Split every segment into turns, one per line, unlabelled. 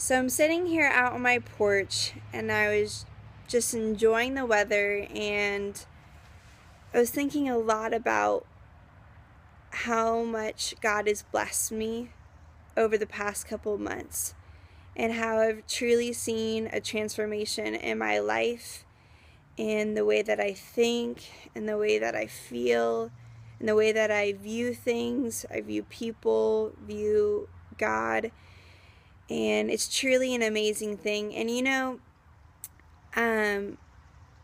So I'm sitting here out on my porch and I was just enjoying the weather, and I was thinking a lot about how much God has blessed me over the past couple of months and how I've truly seen a transformation in my life, in the way that I think, in the way that I feel, in the way that I view things, I view people, view God. And it's truly an amazing thing. And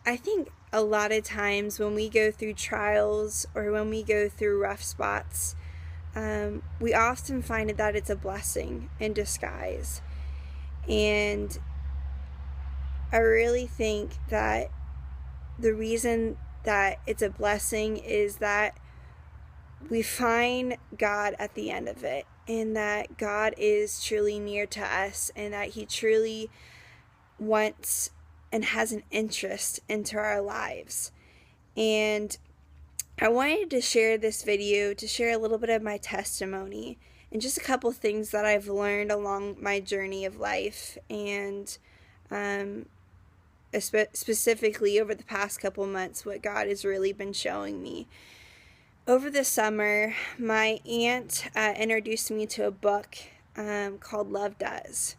I think a lot of times when we go through trials or when we go through rough spots, we often find that it's a blessing in disguise. And I really think that the reason that it's a blessing is that we find God at the end of it, and that God is truly near to us, and that He truly wants and has an interest into our lives. And I wanted to share this video to share a little bit of my testimony and just a couple things that I've learned along my journey of life, and specifically over the past couple months, what God has really been showing me. Over the summer, my aunt introduced me to a book called Love Does.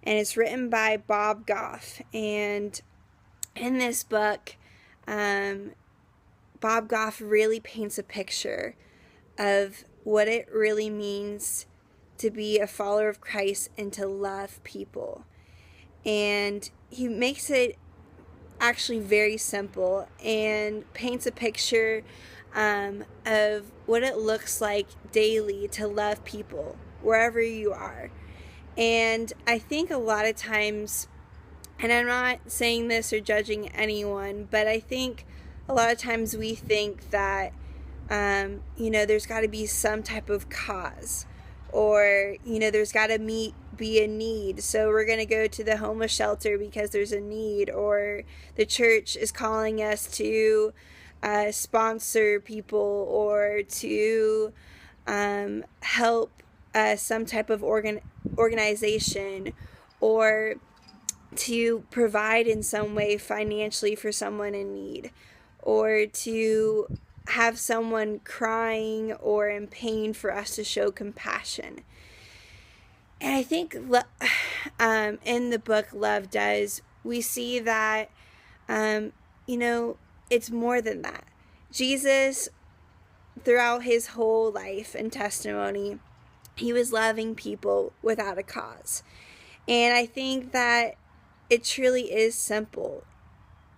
And it's written by Bob Goff. And in this book, Bob Goff really paints a picture of what it really means to be a follower of Christ and to love people. And he makes it actually very simple and paints a picture of what it looks like daily to love people wherever you are. And I think a lot of times, and I'm not saying this or judging anyone, but I think a lot of times we think that there's got to be some type of cause, or there's got to be a need, so we're going to go to the homeless shelter because there's a need, or the church is calling us to sponsor people, or to help some type of organization, or to provide in some way financially for someone in need, or to have someone crying or in pain for us to show compassion. And I think in the book Love Does, we see that it's more than that. Jesus, throughout his whole life and testimony, he was loving people without a cause. And I think that it truly is simple.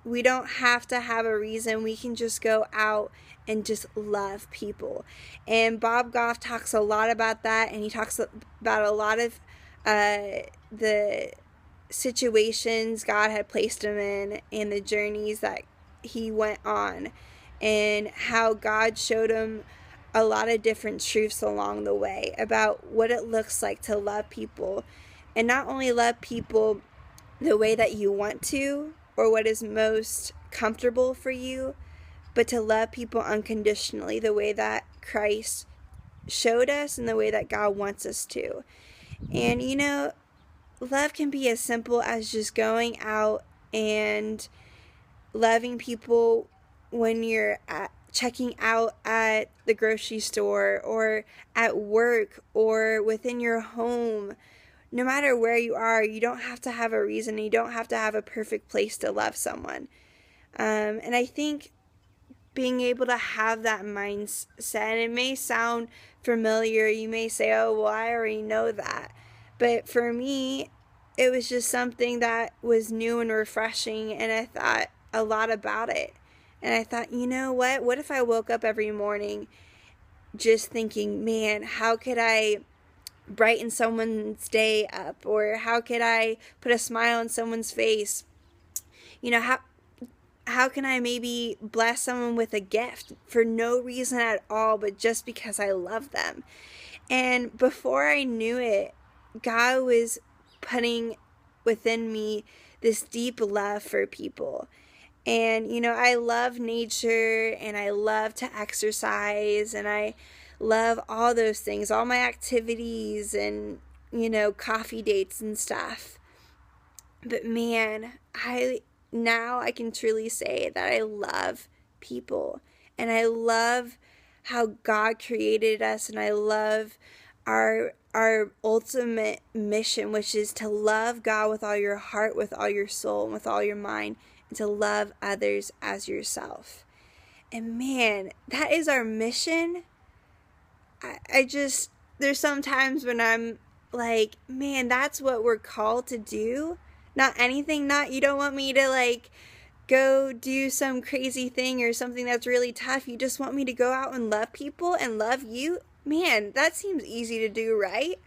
We don't have to have a reason. We can just go out and just love people. And Bob Goff talks a lot about that, and he talks about a lot of the situations God had placed him in, and the journeys that he went on, and how God showed him a lot of different truths along the way about what it looks like to love people, and not only love people the way that you want to or what is most comfortable for you, but to love people unconditionally, the way that Christ showed us and the way that God wants us to. And love can be as simple as just going out and loving people when you're checking out at the grocery store, or at work, or within your home. No matter where you are, you don't have to have a reason. You don't have to have a perfect place to love someone. And I think being able to have that mindset, and it may sound familiar. You may say, oh, well, I already know that. But for me, it was just something that was new and refreshing, and I thought a lot about it. And I thought, you know what? What if I woke up every morning just thinking, man, how could I brighten someone's day up? Or how could I put a smile on someone's face? How can I maybe bless someone with a gift for no reason at all, but just because I love them? And before I knew it, God was putting within me this deep love for people. And, I love nature, and I love to exercise, and I love all those things, all my activities, and coffee dates and stuff. But man, I can truly say that I love people, and I love how God created us, and I love our ultimate mission, which is to love God with all your heart, with all your soul, and with all your mind, and to love others as yourself. And man, that is our mission. There's some times when I'm like, man, that's what we're called to do. Not anything, you don't want me to go do some crazy thing or something that's really tough. You just want me to go out and love people and love you. Man, that seems easy to do, right?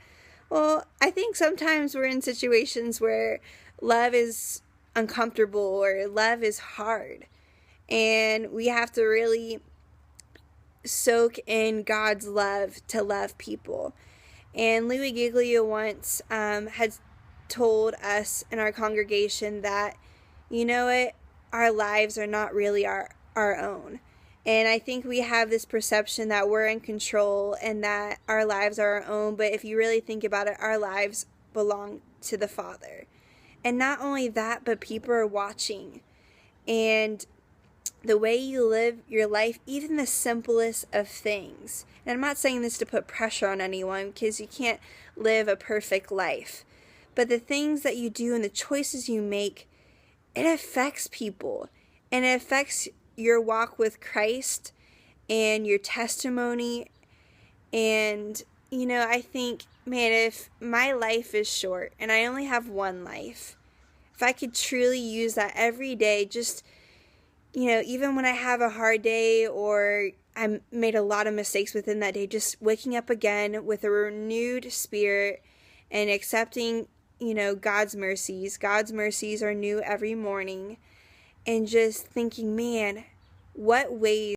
Well, I think sometimes we're in situations where love is uncomfortable or love is hard. And we have to really soak in God's love to love people. And Louis Giglio once had told us in our congregation that, our lives are not really our own. And I think we have this perception that we're in control and that our lives are our own. But if you really think about it, our lives belong to the Father. And not only that, but people are watching. And the way you live your life, even the simplest of things. And I'm not saying this to put pressure on anyone, because you can't live a perfect life. But the things that you do and the choices you make, it affects people. And it affects your walk with Christ and your testimony. And, I think, man, if my life is short and I only have one life, if I could truly use that every day, just, even when I have a hard day or I made a lot of mistakes within that day, just waking up again with a renewed spirit and accepting, God's mercies. God's mercies are new every morning. And just thinking, man, what ways